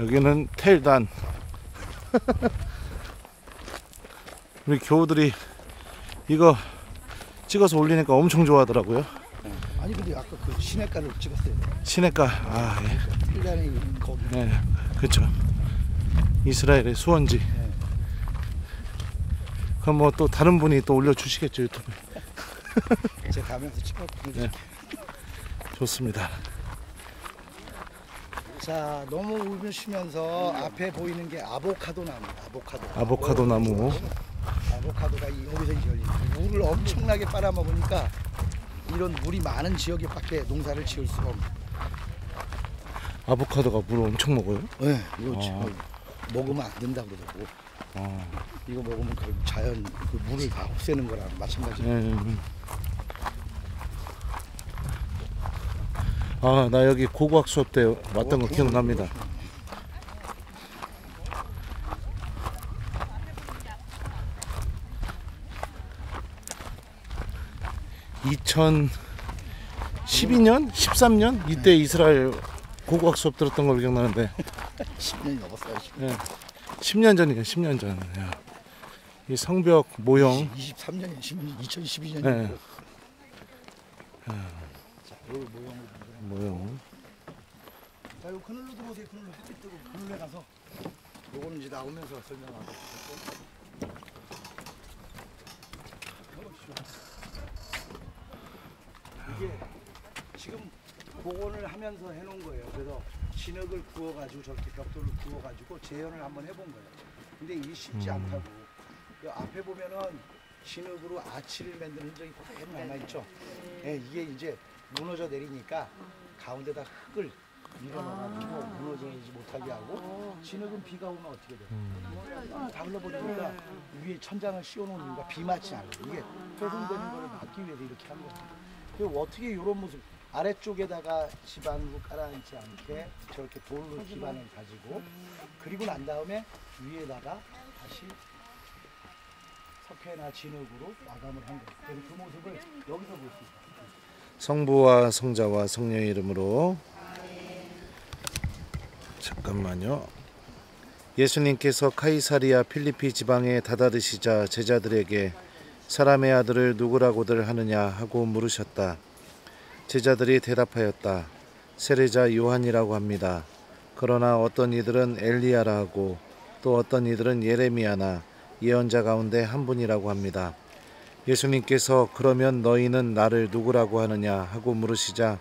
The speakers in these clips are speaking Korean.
여기는 텔단. 우리 교우들이 이거 찍어서 올리니까 엄청 좋아하더라고요. 아니 근데 아까 그 시냇가를 찍었어요. 시냇가. 아, 예. 텔단이 거기. 네, 그렇죠. 이스라엘의 수원지. 네. 그럼 뭐 또 다른 분이 또 올려주시겠죠, 유튜브에. 제가 가면서 찍었고. 네. 좋습니다. 자, 너무 울면 쉬면서 앞에 보이는 게 아보카도 나무. 아보카도 나무. 아보카도가 여기서 열리는 물을 엄청나게 빨아먹으니까 이런 물이 많은 지역에밖에 농사를 지을 수가 없는. 아보카도가 물을 엄청 먹어요? 네, 이거 지금 먹으면 안 된다 그러더라고. 이거 먹으면 그 자연 그 물을 다 없애는 거랑 마찬가지예요. 네. 아, 나 여기 고고학 수업 때 왔던 거 기억납니다. 2012년? 13년? 이때 이스라엘 고고학 수업 들었던 걸로 기억나는데 10년이 넘었어요. 10년 전이니까 10년 전. 야. 이 성벽 모형 23년이 2012년이고. 네. 자, 여기 모형. 자, 요 그늘로 들어오세요. 그늘로 햇빛 뜨고 그늘에 가서 요거는 이제 나오면서 설명하고. 이게 지금 복원을 하면서 해놓은 거예요. 그래서 진흙을 구워가지고 저렇게 벽돌을 구워가지고 재현을 한번 해본 거예요. 근데 이게 쉽지 않다고. 이 앞에 보면은 진흙으로 아치를 만드는 흔적이 그대로 남아있죠. 예, 이게 이제 무너져 내리니까 가운데다 흙을 밀어넣어가지고 무너지지 못하게 하고, 진흙은 비가 오면 어떻게 돼요? 다 흘러버리니까 위에 천장을 씌워놓는 이유가 비 맞지 않아요. 이게 훼손되는 거를 막기 위해서 이렇게 한 거예요. 그리고 어떻게 이런 모습, 아래쪽에다가 집안으로 깔아앉지 않게 저렇게 돌로 기반을 가지고, 그리고 난 다음에 위에다가 다시 석회나 진흙으로 마감을 한 거예요. 그래서 그 모습을 여기서 볼 수 있어요. 성부와 성자와 성령의 이름으로. 잠깐만요. 예수님께서 카이사리아 필리피 지방에 다다르시자 제자들에게 사람의 아들을 누구라고들 하느냐 하고 물으셨다. 제자들이 대답하였다. 세례자 요한이라고 합니다. 그러나 어떤 이들은 엘리야라 하고 또 어떤 이들은 예레미야나 예언자 가운데 한 분이라고 합니다. 예수님께서 그러면 너희는 나를 누구라고 하느냐 하고 물으시자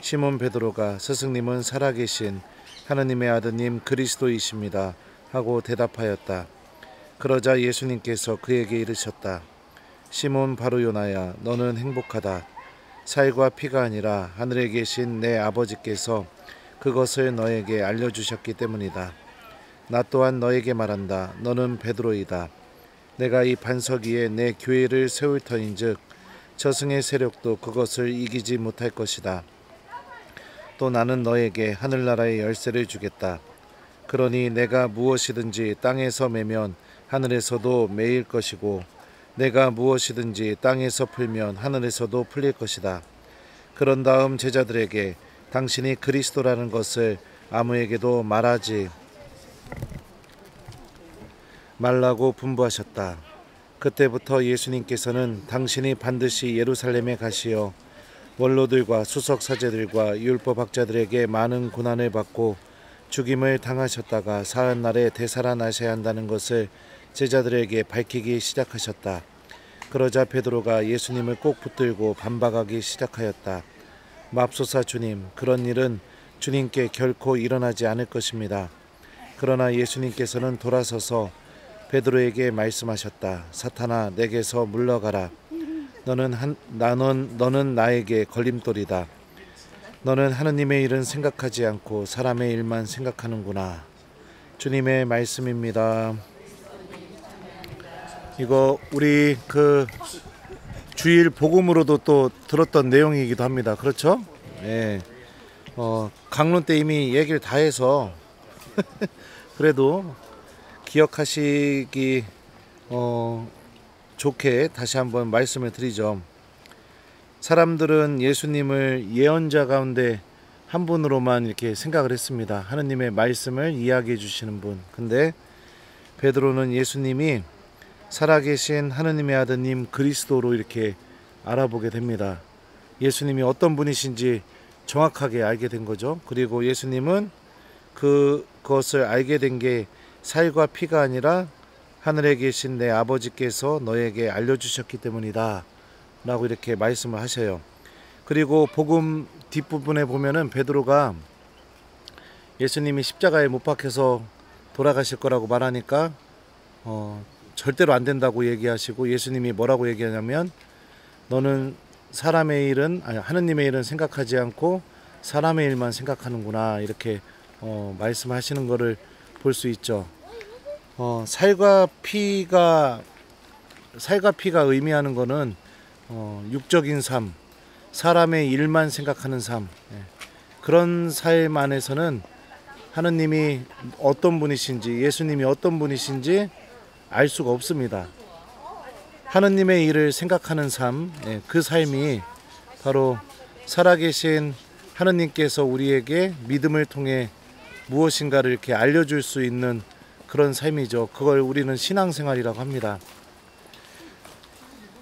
시몬 베드로가 스승님은 살아계신 하느님의 아드님 그리스도이십니다 하고 대답하였다. 그러자 예수님께서 그에게 이르셨다. 시몬 바르요나야, 너는 행복하다. 살과 피가 아니라 하늘에 계신 내 아버지께서 그것을 너에게 알려주셨기 때문이다. 나 또한 너에게 말한다. 너는 베드로이다. 내가 이 반석 위에 내 교회를 세울 터인즉 저승의 세력도 그것을 이기지 못할 것이다. 또 나는 너에게 하늘나라의 열쇠를 주겠다. 그러니 내가 무엇이든지 땅에서 매면 하늘에서도 매일 것이고 내가 무엇이든지 땅에서 풀면 하늘에서도 풀릴 것이다. 그런 다음 제자들에게 당신이 그리스도라는 것을 아무에게도 말하지 말라고 분부하셨다. 그때부터 예수님께서는 당신이 반드시 예루살렘에 가시어 원로들과 수석 사제들과 율법학자들에게 많은 고난을 받고 죽임을 당하셨다가 사흘 날에 되살아나셔야 한다는 것을 제자들에게 밝히기 시작하셨다. 그러자 베드로가 예수님을 꼭 붙들고 반박하기 시작하였다. 맙소사 주님, 그런 일은 주님께 결코 일어나지 않을 것입니다. 그러나 예수님께서는 돌아서서 베드로에게 말씀하셨다. 사탄아, 내게서 물러가라. 너는 나에게 걸림돌이다. 너는 하느님의 일은 생각하지 않고 사람의 일만 생각하는구나. 주님의 말씀입니다. 이거 우리 그 주일 복음으로도 또 들었던 내용이기도 합니다. 그렇죠? 예. 강론 때 이미 얘기를 다 해서 그래도 기억하시기 좋게 다시 한번 말씀을 드리죠. 사람들은 예수님을 예언자 가운데 한 분으로만 이렇게 생각을 했습니다. 하느님의 말씀을 이야기해 주시는 분. 근데 베드로는 예수님이 살아계신 하느님의 아드님 그리스도로 이렇게 알아보게 됩니다. 예수님이 어떤 분이신지 정확하게 알게 된 거죠. 그리고 예수님은 그것을 알게 된 게 살과 피가 아니라 하늘에 계신 내 아버지께서 너에게 알려주셨기 때문이다 라고 이렇게 말씀을 하셔요. 그리고 복음 뒷부분에 보면은 베드로가 예수님이 십자가에 못 박혀서 돌아가실 거라고 말하니까 절대로 안 된다고 얘기하시고, 예수님이 뭐라고 얘기하냐면 너는 사람의 일은 아니 하느님의 일은 생각하지 않고 사람의 일만 생각하는구나, 이렇게 말씀하시는 거를 볼 수 있죠. 살과 피가 의미하는 거는 육적인 삶, 사람의 일만 생각하는 삶, 그런 삶 안에서는 하느님이 어떤 분이신지, 예수님이 어떤 분이신지 알 수가 없습니다. 하느님의 일을 생각하는 삶, 그 삶이 바로 살아계신 하느님께서 우리에게 믿음을 통해 무엇인가를 이렇게 알려줄 수 있는 그런 삶이죠. 그걸 우리는 신앙생활이라고 합니다.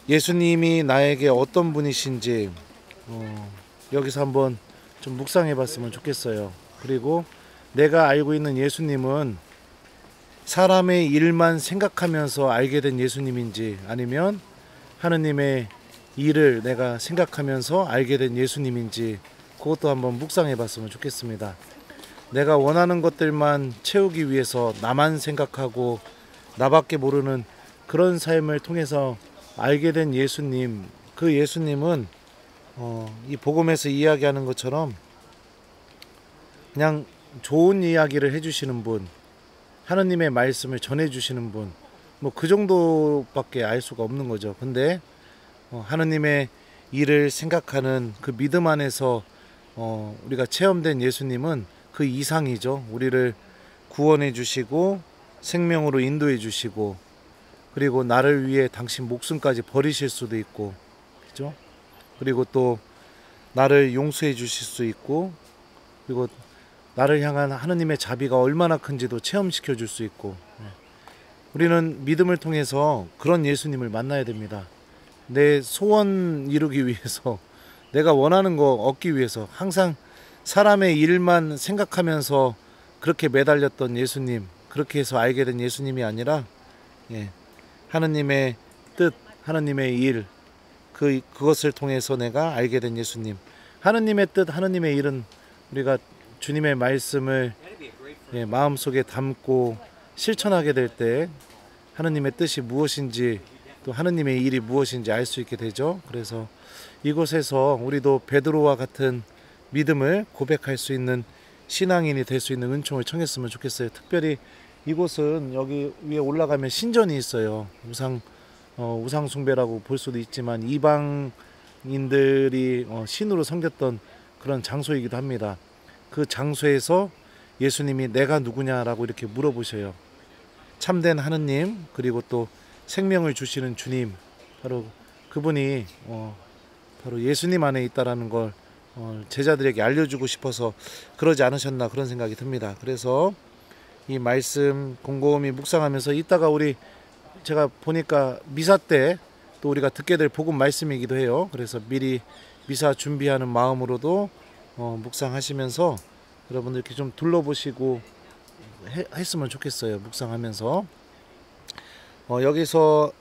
예수님이 나에게 어떤 분이신지 여기서 한번 좀 묵상해 봤으면 좋겠어요. 그리고 내가 알고 있는 예수님은 사람의 일만 생각하면서 알게 된 예수님인지, 아니면 하느님의 일을 내가 생각하면서 알게 된 예수님인지, 그것도 한번 묵상해 봤으면 좋겠습니다. 내가 원하는 것들만 채우기 위해서 나만 생각하고 나밖에 모르는 그런 삶을 통해서 알게 된 예수님, 그 예수님은 이 복음에서 이야기하는 것처럼 그냥 좋은 이야기를 해주시는 분, 하느님의 말씀을 전해주시는 분, 뭐 그 정도밖에 알 수가 없는 거죠. 근데 하느님의 일을 생각하는 그 믿음 안에서 우리가 체험된 예수님은 그 이상이죠. 우리를 구원해 주시고 생명으로 인도해 주시고, 그리고 나를 위해 당신 목숨까지 버리실 수도 있고, 그죠? 그리고 또 나를 용서해 주실 수 있고, 그리고 나를 향한 하느님의 자비가 얼마나 큰지도 체험시켜 줄 수 있고, 우리는 믿음을 통해서 그런 예수님을 만나야 됩니다. 내 소원 이루기 위해서, 내가 원하는 거 얻기 위해서 항상 사람의 일만 생각하면서 그렇게 매달렸던 예수님, 그렇게 해서 알게 된 예수님이 아니라 하느님의 뜻, 하느님의 일, 그것을 통해서 내가 알게 된 예수님. 하느님의 뜻, 하느님의 일은 우리가 주님의 말씀을 마음속에 담고 실천하게 될 때 하느님의 뜻이 무엇인지, 또 하느님의 일이 무엇인지 알 수 있게 되죠. 그래서 이곳에서 우리도 베드로와 같은 믿음을 고백할 수 있는 신앙인이 될 수 있는 은총을 청했으면 좋겠어요. 특별히 이곳은 여기 위에 올라가면 신전이 있어요. 우상 숭배라고 볼 수도 있지만 이방인들이 신으로 섬겼던 그런 장소이기도 합니다. 그 장소에서 예수님이 내가 누구냐라고 이렇게 물어보셔요. 참된 하느님, 그리고 또 생명을 주시는 주님, 바로 그분이 바로 예수님 안에 있다라는 걸 제자들에게 알려주고 싶어서 그러지 않으셨나, 그런 생각이 듭니다. 그래서 이 말씀 곰곰이 묵상하면서 이따가 제가 보니까 미사 때 또 우리가 듣게 될 복음 말씀이기도 해요. 그래서 미리 미사 준비하는 마음으로도 묵상하시면서 여러분들 이렇게 좀 둘러보시고 했으면 좋겠어요. 묵상하면서 여기서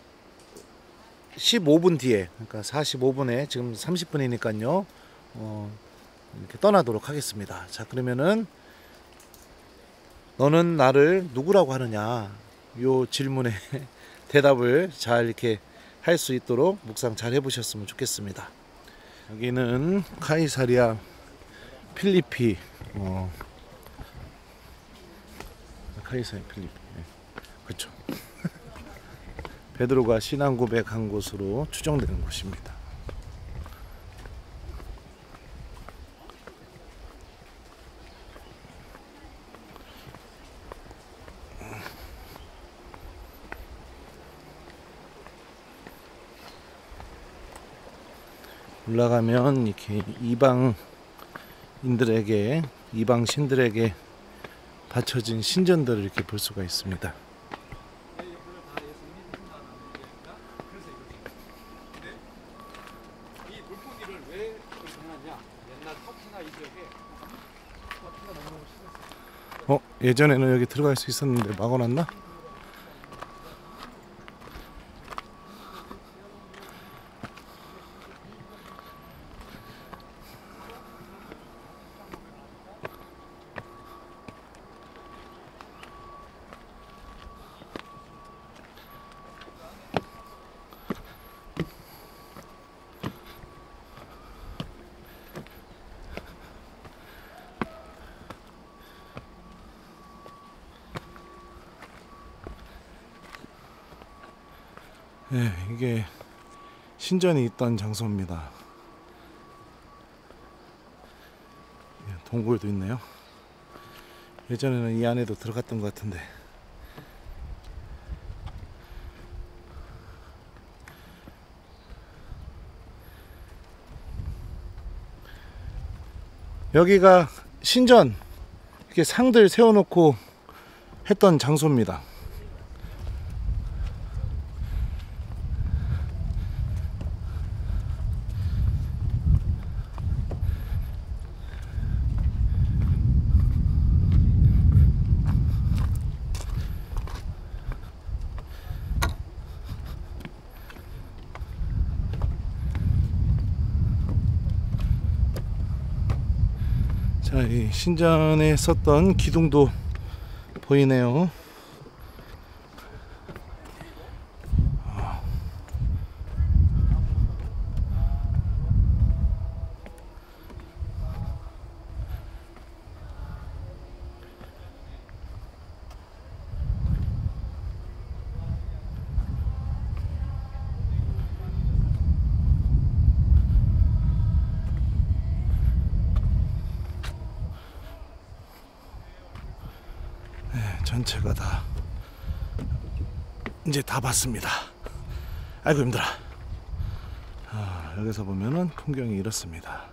15분 뒤에, 그러니까 45분에 지금 30분이니까요 이렇게 떠나도록 하겠습니다. 자, 그러면은 너는 나를 누구라고 하느냐, 요 질문에 대답을 잘 이렇게 할 수 있도록 묵상 잘 해보셨으면 좋겠습니다. 여기는 카이사리아 필리피, 카이사리아 필리피, 그렇죠. 베드로가 신앙 고백한 곳으로 추정되는 곳입니다. 올라가면 이렇게 이방 인들에게, 이방 신들에게 바쳐진 신전들을 이렇게 볼 수가 있습니다. 예전에는 여기 들어갈 수 있었는데 막아놨나? 네, 이게 신전이 있던 장소입니다. 동굴도 있네요. 예전에는 이 안에도 들어갔던 것 같은데. 여기가 신전 이렇게 상들 세워놓고 했던 장소입니다. 자, 이 신전에 썼던 기둥도 보이네요. 전체가 다 이제 다 봤습니다. 아이고 힘들어. 여기서 보면은 풍경이 이렇습니다.